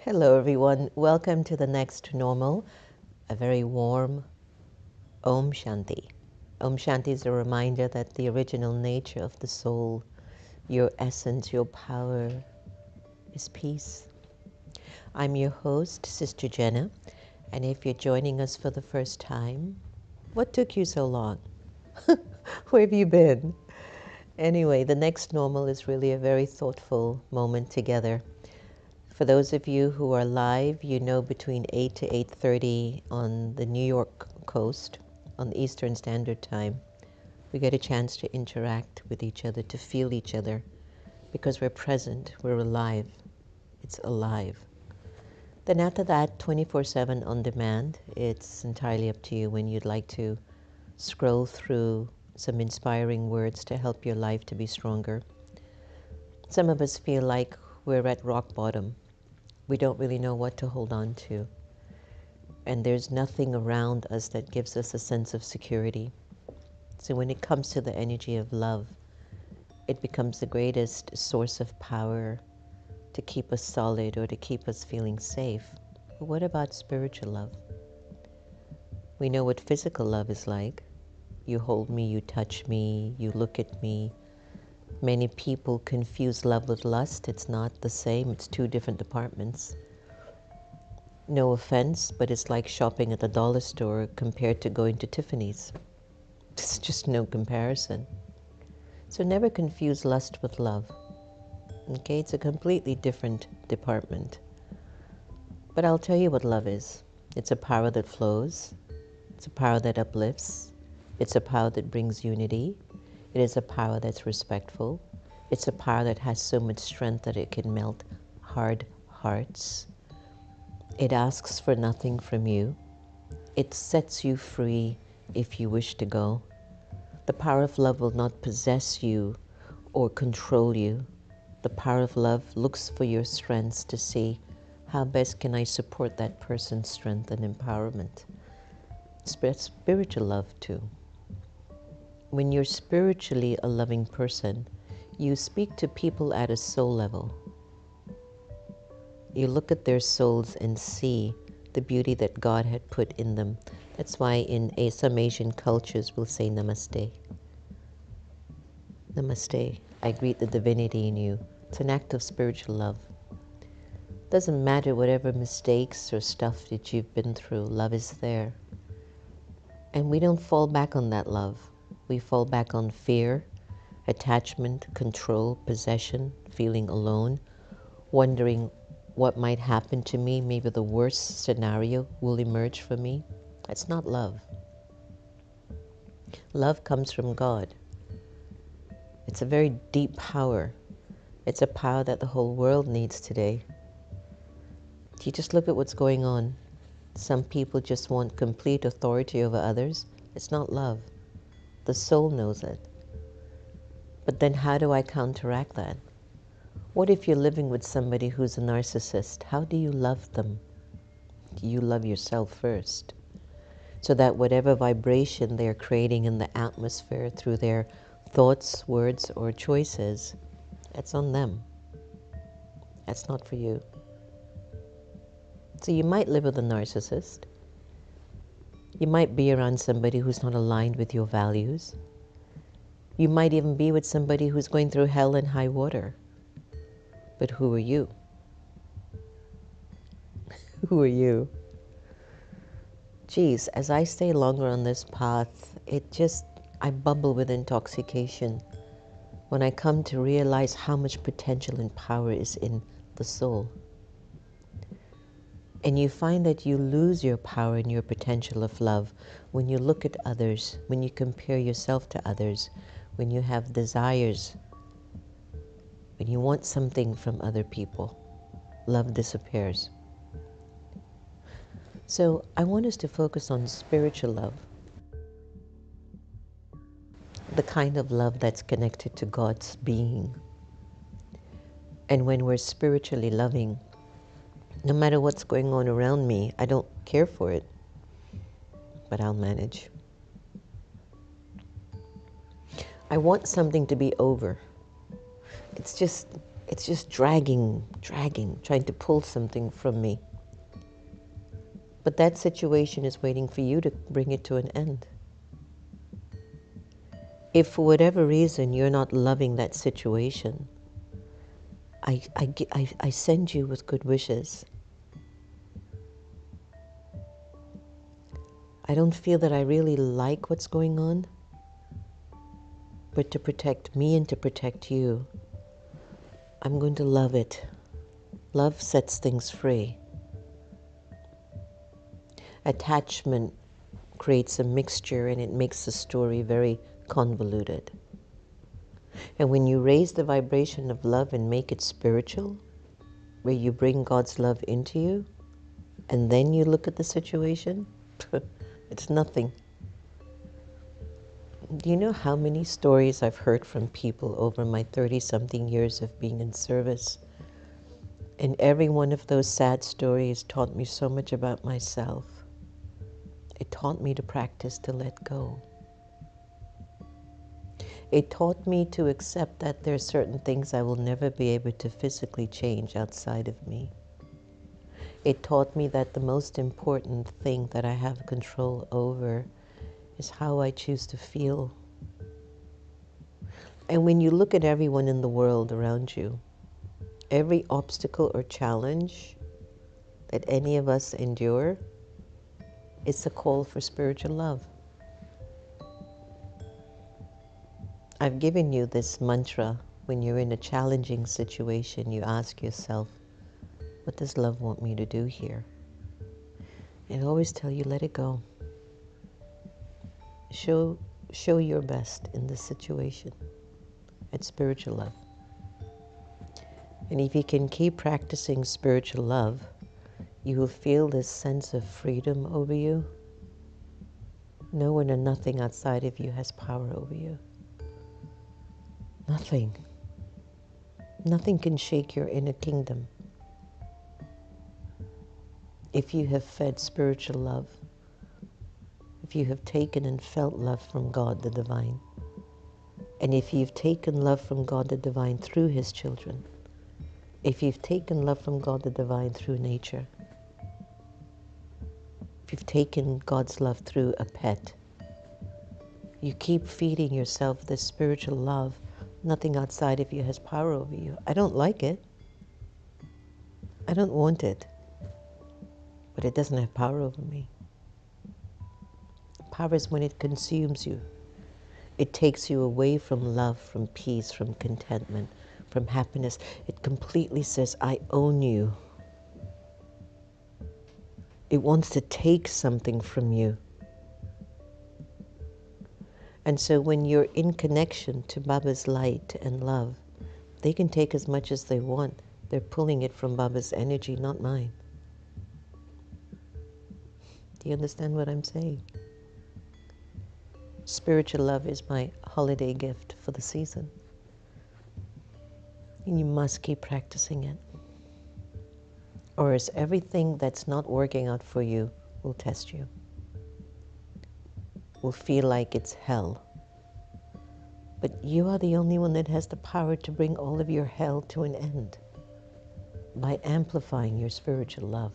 Hello, everyone. Welcome to the next normal, a very warm Om Shanti. Om Shanti is a reminder that the original nature of the soul, your essence, your power, is peace. I'm your host, Sister Jenna, and if you're joining us for the first time, what took you so long? Where have you been? Anyway, the next normal is really a very thoughtful moment together. For those of you who are live, you know between 8 to 8:30 on the New York coast, on the Eastern Standard Time, we get a chance to interact with each other, to feel each other, because we're present, we're alive. It's alive. Then after that, 24/7 on demand, it's entirely up to you when you'd like to scroll through some inspiring words to help your life to be stronger. Some of us feel like we're at rock bottom. We don't really know what to hold on to. And there's nothing around us that gives us a sense of security. So when it comes to the energy of love, it becomes the greatest source of power to keep us solid or to keep us feeling safe. But what about spiritual love? We know what physical love is like. You hold me, you touch me, you look at me. Many people confuse love with lust. It's not the same. It's two different departments. No offense, but it's like shopping at the dollar store compared to going to Tiffany's. There's just no comparison. So never confuse lust with love. Okay, it's a completely different department. But I'll tell you what love is. It's a power that flows. It's a power that uplifts. It's a power that brings unity. It is a power that's respectful. It's a power that has so much strength that it can melt hard hearts. It asks for nothing from you. It sets you free if you wish to go. The power of love will not possess you or control you. The power of love looks for your strengths to see how best can I support that person's strength and empowerment. Spiritual love too. When you're spiritually a loving person, you speak to people at a soul level. You look at their souls and see the beauty that God had put in them. That's why in some Asian cultures we'll say namaste. Namaste. I greet the divinity in you. It's an act of spiritual love. Doesn't matter whatever mistakes or stuff that you've been through, love is there. And we don't fall back on that love. We fall back on fear, attachment, control, possession, feeling alone, wondering what might happen to me. Maybe the worst scenario will emerge for me. That's not love. Love comes from God. It's a very deep power. It's a power that the whole world needs today. You just look at what's going on. Some people just want complete authority over others. It's not love. The soul knows it. But then how do I counteract that? What if you're living with somebody who's a narcissist? How do you love them? You love yourself first. So that whatever vibration they're creating in the atmosphere through their thoughts, words, or choices, that's on them. That's not for you. So you might live with a narcissist. You might be around somebody who's not aligned with your values. You might even be with somebody who's going through hell and high water. But who are you? Who are you? Geez, as I stay longer on this path, I bubble with intoxication when I come to realize how much potential and power is in the soul. And you find that you lose your power and your potential of love when you look at others, when you compare yourself to others, when you have desires, when you want something from other people. Love disappears. So I want us to focus on spiritual love, the kind of love that's connected to God's being. And when we're spiritually loving, no matter what's going on around me, I don't care for it, but I'll manage. I want something to be over. It's just dragging, trying to pull something from me. But that situation is waiting for you to bring it to an end. If for whatever reason you're not loving that situation, I send you with good wishes. I don't feel that I really like what's going on, but to protect me and to protect you, I'm going to love it. Love sets things free. Attachment creates a mixture and it makes the story very convoluted. And when you raise the vibration of love and make it spiritual, where you bring God's love into you, and then you look at the situation, it's nothing. Do you know how many stories I've heard from people over my 30-something years of being in service? And every one of those sad stories taught me so much about myself. It taught me to practice to let go. It taught me to accept that there are certain things I will never be able to physically change outside of me. It taught me that the most important thing that I have control over is how I choose to feel. And when you look at everyone in the world around you, every obstacle or challenge that any of us endure, it's a call for spiritual love. I've given you this mantra. When you're in a challenging situation, you ask yourself, what does love want me to do here? And I always tell you, let it go. Show your best in this situation. It's spiritual love. And if you can keep practicing spiritual love, you will feel this sense of freedom over you. No one or nothing outside of you has power over you. Nothing. Nothing can shake your inner kingdom. If you have fed spiritual love, if you have taken and felt love from God the Divine, and if you've taken love from God the Divine through His children, if you've taken love from God the Divine through nature, if you've taken God's love through a pet, you keep feeding yourself this spiritual love. Nothing outside of you has power over you. I don't like it. I don't want it. But it doesn't have power over me. Power is when it consumes you. It takes you away from love, from peace, from contentment, from happiness. It completely says, I own you. It wants to take something from you. And so when you're in connection to Baba's light and love, they can take as much as they want. They're pulling it from Baba's energy, not mine. Do you understand what I'm saying? Spiritual love is my holiday gift for the season. And you must keep practicing it. Or else everything that's not working out for you will test you. Will feel like it's hell. But you are the only one that has the power to bring all of your hell to an end by amplifying your spiritual love.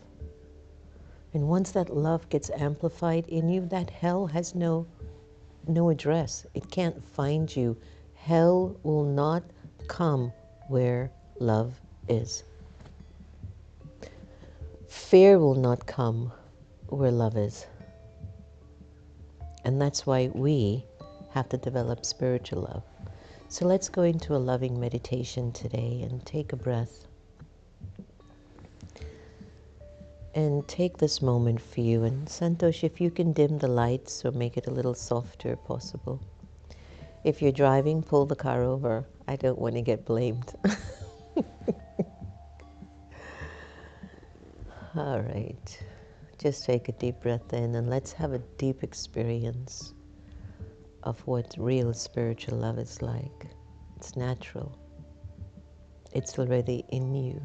And once that love gets amplified in you, that hell has no address. It can't find you. Hell will not come where love is. Fear will not come where love is. And that's why we have to develop spiritual love. So let's go into a loving meditation today and take a breath. And take this moment for you. And Santosh, if you can dim the lights or make it a little softer if possible. If you're driving, pull the car over. I don't want to get blamed. All right. Just take a deep breath in and let's have a deep experience of what real spiritual love is like. It's natural. It's already in you.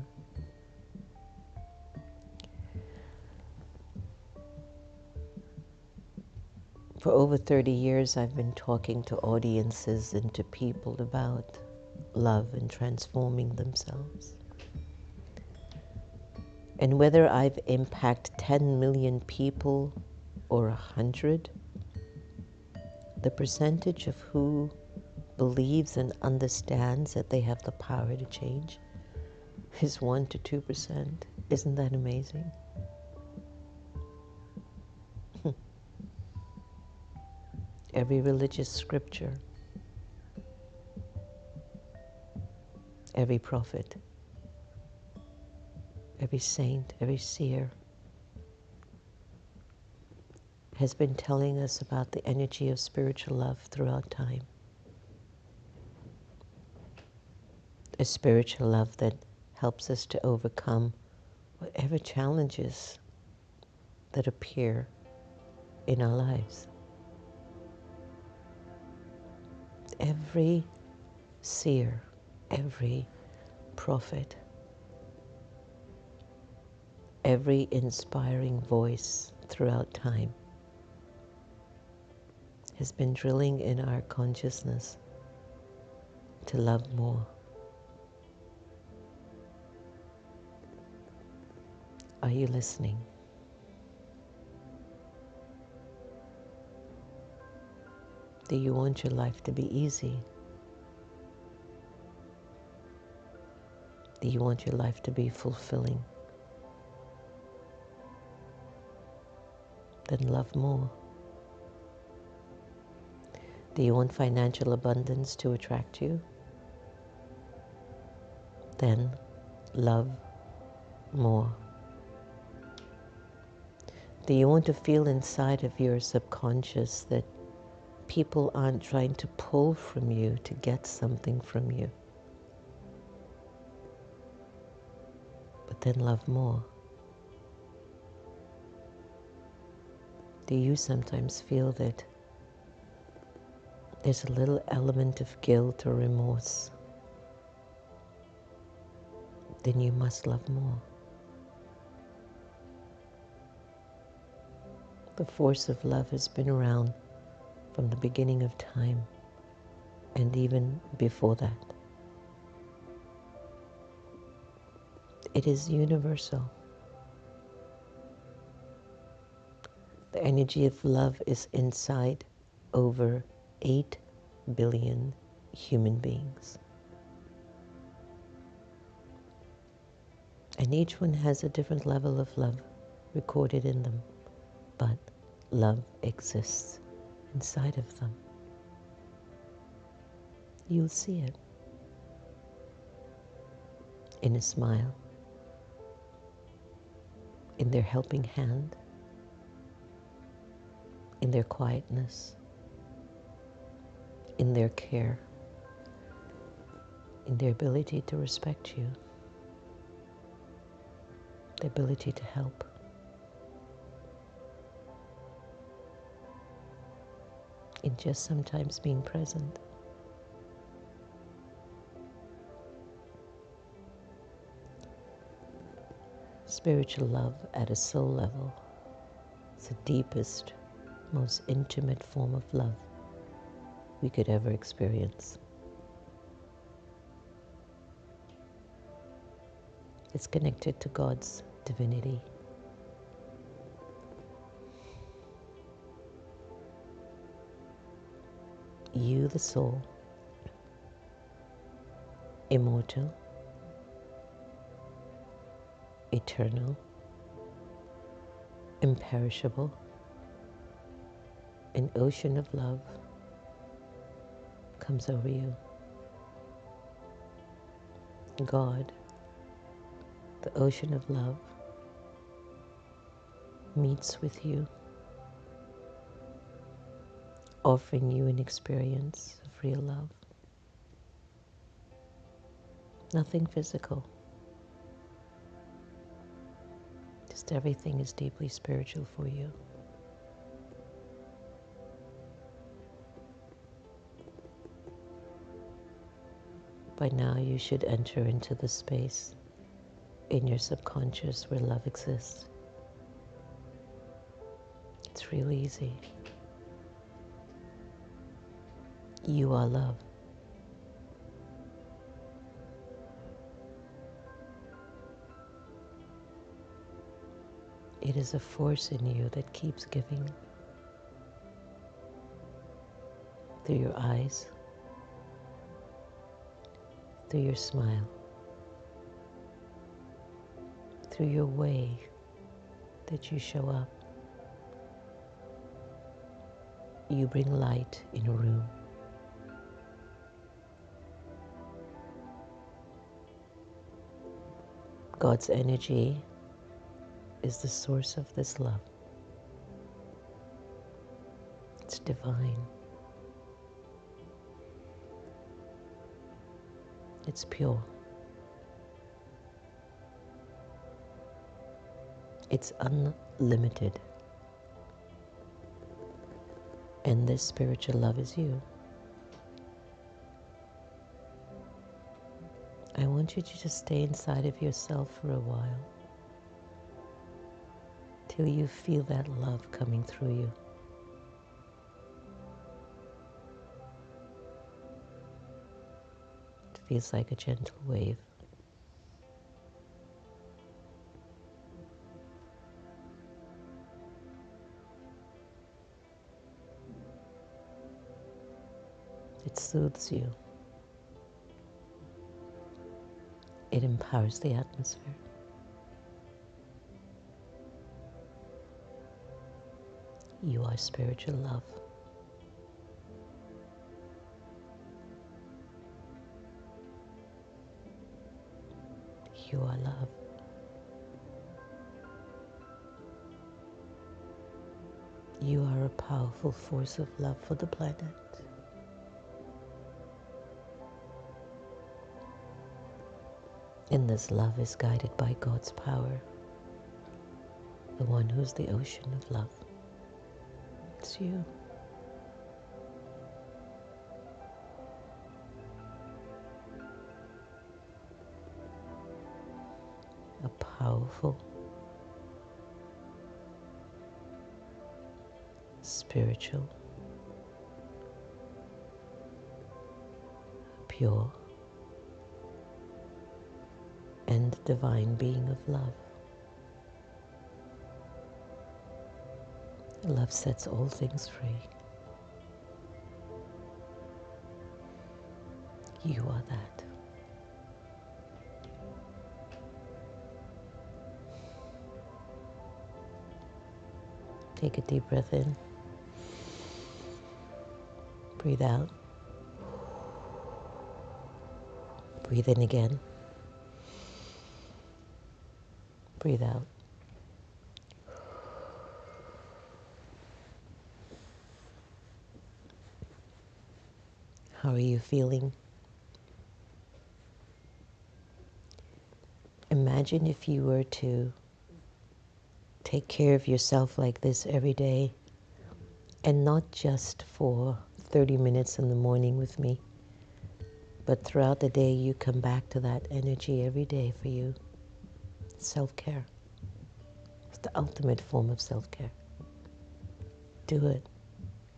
For over 30 years, I've been talking to audiences and to people about love and transforming themselves. And whether I've impacted 10 million people or 100, the percentage of who believes and understands that they have the power to change is 1 to 2%. Isn't that amazing? Every religious scripture, every prophet, every saint, every seer has been telling us about the energy of spiritual love throughout time. A spiritual love that helps us to overcome whatever challenges that appear in our lives. Every seer, every prophet, every inspiring voice throughout time has been drilling in our consciousness to love more. Are you listening? Do you want your life to be easy? Do you want your life to be fulfilling? Then love more. Do you want financial abundance to attract you? Then love more. Do you want to feel inside of your subconscious that people aren't trying to pull from you to get something from you? But then love more. Do you sometimes feel that there's a little element of guilt or remorse? Then you must love more. The force of love has been around from the beginning of time and even before that. It is universal. The energy of love is inside over 8 billion human beings. And each one has a different level of love recorded in them, but love exists inside of them. You'll see it in a smile, in their helping hand, in their quietness, in their care, in their ability to respect you, the ability to help. In just sometimes being present. Spiritual love at a soul level is the deepest, most intimate form of love we could ever experience. It's connected to God's divinity. You, the soul, immortal, eternal, imperishable, an ocean of love comes over you. God, the ocean of love, meets with you, offering you an experience of real love. Nothing physical. Just everything is deeply spiritual for you. By now you should enter into the space in your subconscious where love exists. It's real easy. You are love. It is a force in you that keeps giving through your eyes, through your smile, through your way that you show up. You bring light in a room. God's energy is the source of this love. It's divine. It's pure. It's unlimited. And this spiritual love is you. I want you to just stay inside of yourself for a while till you feel that love coming through you. It feels like a gentle wave. It soothes you. It empowers the atmosphere. You are spiritual love. You are love. You are a powerful force of love for the planet. And this love is guided by God's power, the one who's the ocean of love. It's you. A powerful, spiritual, pure, and divine being of love. Love sets all things free. You are that. Take a deep breath in. Breathe out. Breathe in again. Breathe out. How are you feeling? Imagine if you were to take care of yourself like this every day, and not just for 30 minutes in the morning with me, but throughout the day you come back to that energy every day for you. Self-care. It's the ultimate form of self-care. Do it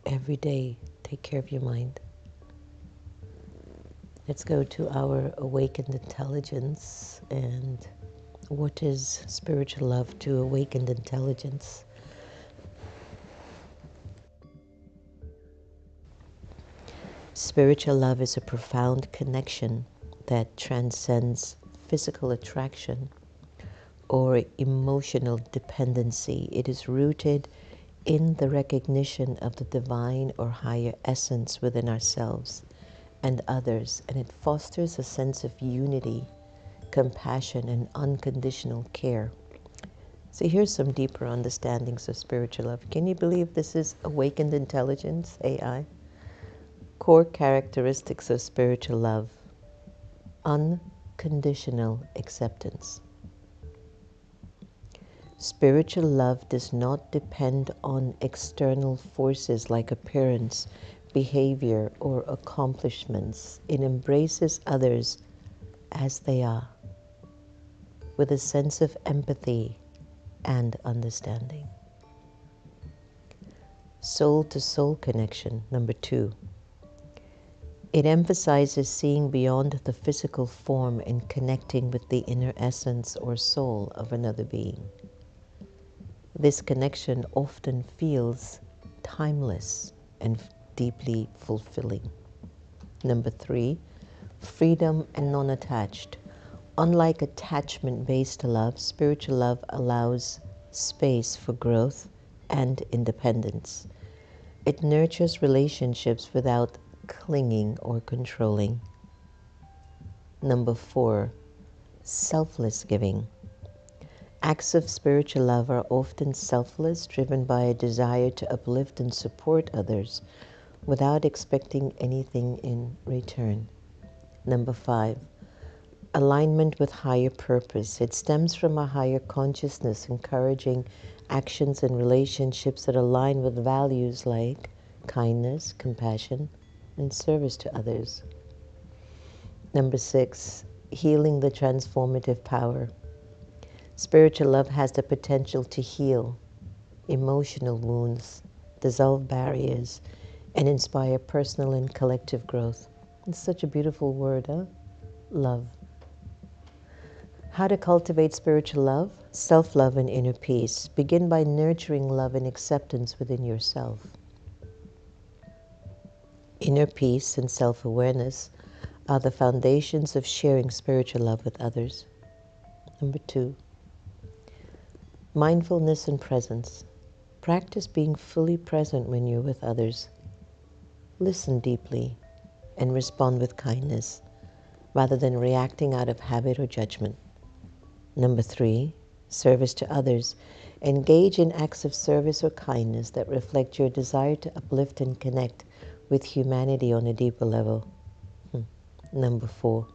every day. Take care of your mind. Let's go to our awakened intelligence. And what is spiritual love to awakened intelligence? Spiritual love is a profound connection that transcends physical attraction or emotional dependency. It is rooted in the recognition of the divine or higher essence within ourselves and others, and it fosters a sense of unity, compassion, and unconditional care. So here's some deeper understandings of spiritual love. Can you believe this is awakened intelligence, AI? Core characteristics of spiritual love: unconditional acceptance. Spiritual love does not depend on external forces like appearance, behavior, or accomplishments. It embraces others as they are, with a sense of empathy and understanding. Soul-to-soul connection, number 2. It emphasizes seeing beyond the physical form and connecting with the inner essence or soul of another being. This connection often feels timeless and deeply fulfilling. Number 3, freedom and non-attached. Unlike attachment-based love, spiritual love allows space for growth and independence. It nurtures relationships without clinging or controlling. Number 4, selfless giving. Acts of spiritual love are often selfless, driven by a desire to uplift and support others without expecting anything in return. Number 5, alignment with higher purpose. It stems from a higher consciousness, encouraging actions and relationships that align with values like kindness, compassion, and service to others. Number 6, healing the transformative power. Spiritual love has the potential to heal emotional wounds, dissolve barriers, and inspire personal and collective growth. It's such a beautiful word, huh? Love. How to cultivate spiritual love? Self-love and inner peace. Begin by nurturing love and acceptance within yourself. Inner peace and self-awareness are the foundations of sharing spiritual love with others. Number 2, mindfulness and presence. Practice being fully present when you're with others. Listen deeply and respond with kindness rather than reacting out of habit or judgment. Number 3, service to others. Engage in acts of service or kindness that reflect your desire to uplift and connect with humanity on a deeper level. Number 4,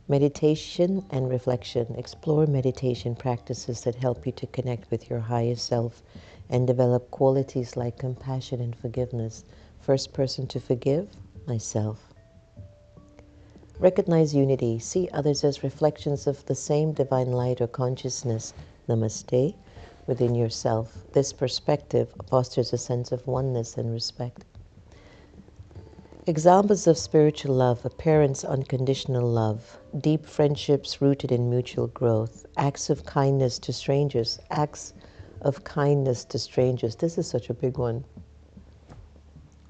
meditation and reflection. Explore meditation practices that help you to connect with your higher self and develop qualities like compassion and forgiveness. First person to forgive, myself. Recognize unity. See others as reflections of the same divine light or consciousness, namaste, within yourself. This perspective fosters a sense of oneness and respect. Examples of spiritual love: a parent's unconditional love, deep friendships rooted in mutual growth, acts of kindness to strangers, acts of kindness to strangers. This is such a big one.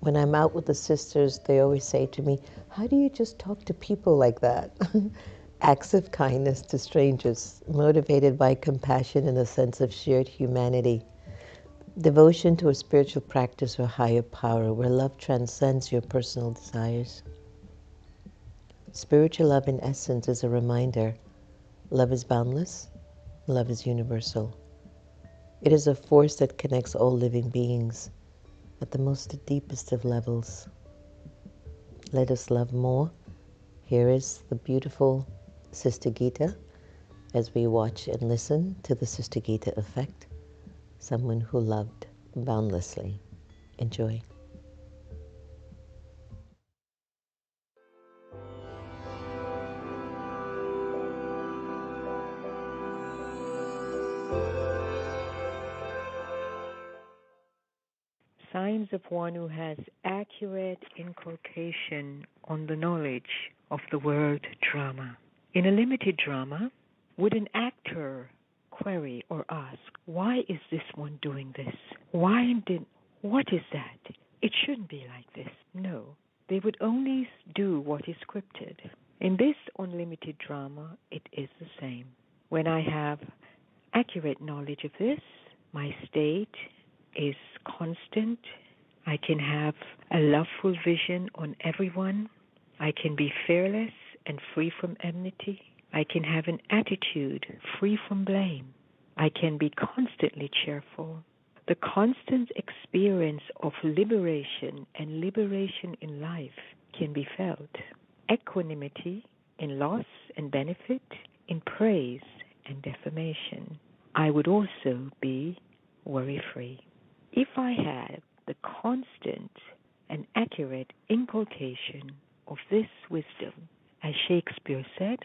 When I'm out with the sisters, they always say to me, how do you just talk to people like that? Acts of kindness to strangers, motivated by compassion and a sense of shared humanity. Devotion to a spiritual practice or higher power, where love transcends your personal desires. Spiritual love, in essence, is a reminder: love is boundless, love is universal. It is a force that connects all living beings at the most deepest of levels. Let us love more. Here is the beautiful Sister Gita as we watch and listen to the Sister Gita effect, someone who loved boundlessly. Enjoy. Signs of one who has accurate inculcation on the knowledge of the word drama. In a limited drama, would an actor query or ask, why is this one doing this? What is that? It shouldn't be like this. No, they would only do what is scripted. In this unlimited drama, it is the same. When I have accurate knowledge of this, my state is constant. I can have a loveful vision on everyone. I can be fearless and free from enmity. I can have an attitude free from blame. I can be constantly cheerful. The constant experience of liberation and liberation in life can be felt. Equanimity in loss and benefit, in praise and defamation. I would also be worry-free. If I had the constant and accurate inculcation of this wisdom, as Shakespeare said,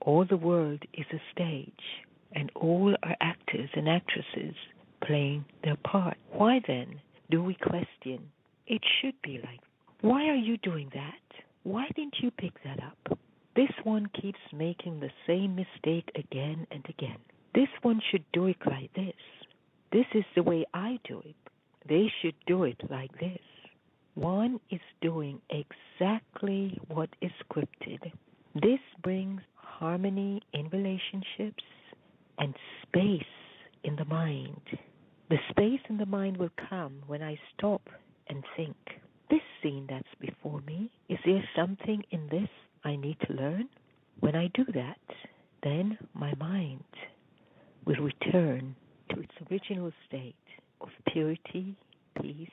all the world is a stage, and all are actors and actresses playing their part. Why then do we question? It should be like, why are you doing that? Why didn't you pick that up? This one keeps making the same mistake again and again. This one should do it like this. This is the way I do it. They should do it like this. One is doing exactly what is scripted. This brings harmony in relationships and space in the mind. The space in the mind will come when I stop and think. This scene that's before me, is there something in this I need to learn? When I do that, then my mind will return to its original state of purity, peace,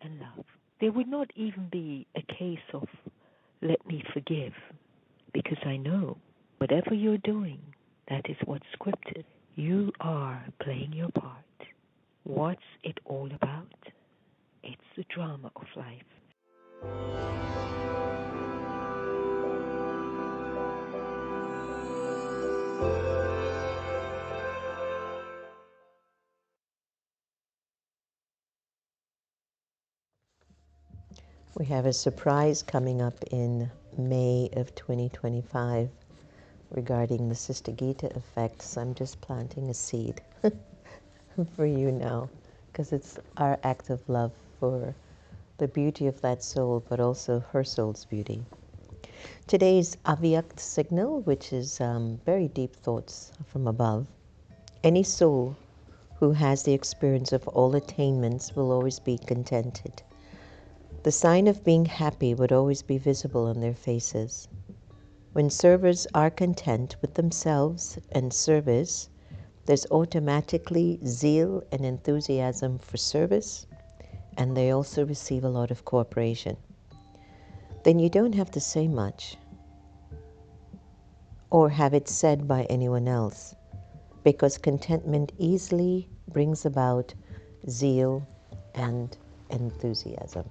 and love. There would not even be a case of let me forgive, because I know whatever you're doing, that is what's scripted. You are playing your part. What's it all about? It's the drama of life. We have a surprise coming up in May of 2025 regarding the Sister Gita effects. I'm just planting a seed for you now, because it's our act of love for the beauty of that soul, but also her soul's beauty. Today's Avyakt signal, which is very deep thoughts from above. Any soul who has the experience of all attainments will always be contented. The sign of being happy would always be visible on their faces. When servers are content with themselves and service, there's automatically zeal and enthusiasm for service, and they also receive a lot of cooperation. Then you don't have to say much or have it said by anyone else, because contentment easily brings about zeal and enthusiasm.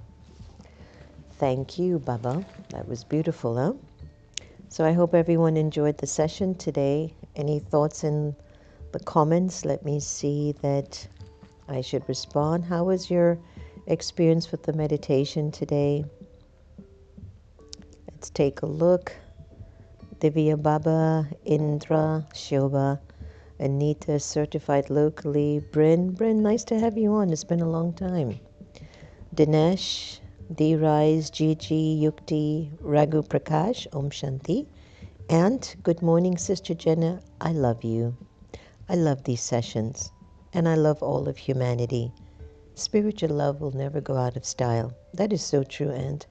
Thank you, Baba. That was beautiful, huh? So I hope everyone enjoyed the session today. Any thoughts in the comments? Let me see that I should respond. How was your experience with the meditation today? Let's take a look. Divya Baba, Indra, Shobha, Anita, certified locally. Bryn, nice to have you on. It's been a long time. Dinesh, D-Rise, Gigi, Yukti, Raghu Prakash, Om Shanti. And good morning, Sister Jenna. I love you. I love these sessions. And I love all of humanity. Spiritual love will never go out of style. That is so true, Aunt.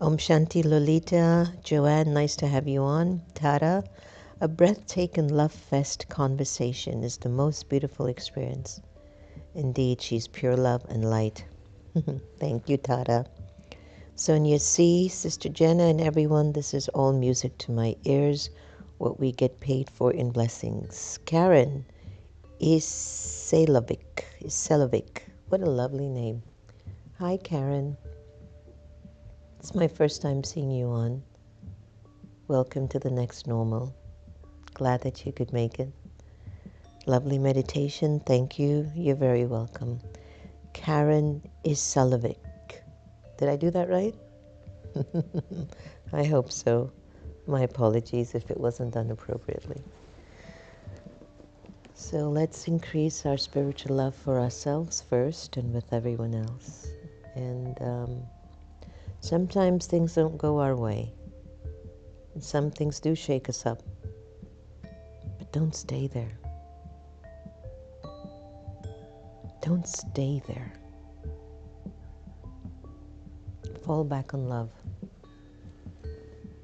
Om Shanti Lolita, Joanne, nice to have you on. Tara, a breathtaking love fest conversation is the most beautiful experience. Indeed, she's pure love and light. Thank you, Tara. Sonia C., Sister Jenna, and everyone, this is all music to my ears, what we get paid for in blessings. Karen Isailovic, what a lovely name. Hi, Karen. It's my first time seeing you on. Welcome to the next normal. Glad that you could make it. Lovely meditation. Thank you. You're very welcome. Karen Isailovic. Did I do that right? I hope so. My apologies if it wasn't done appropriately. So let's increase our spiritual love for ourselves first and with everyone else. And sometimes things don't go our way. And some things do shake us up. But don't stay there. Don't stay there. Fall back on love.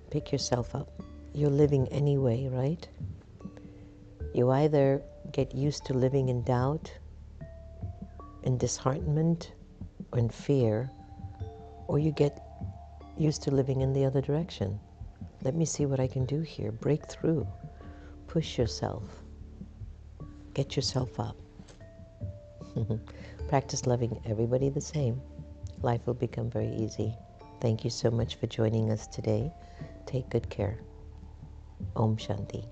Pick yourself up. You're living anyway, right? You either get used to living in doubt, in disheartenment, or in fear, or you get used to living in the other direction. Let me see what I can do here. Break through. Push yourself. Get yourself up. Practice loving everybody the same. Life will become very easy. Thank you so much for joining us today. Take good care. Om Shanti.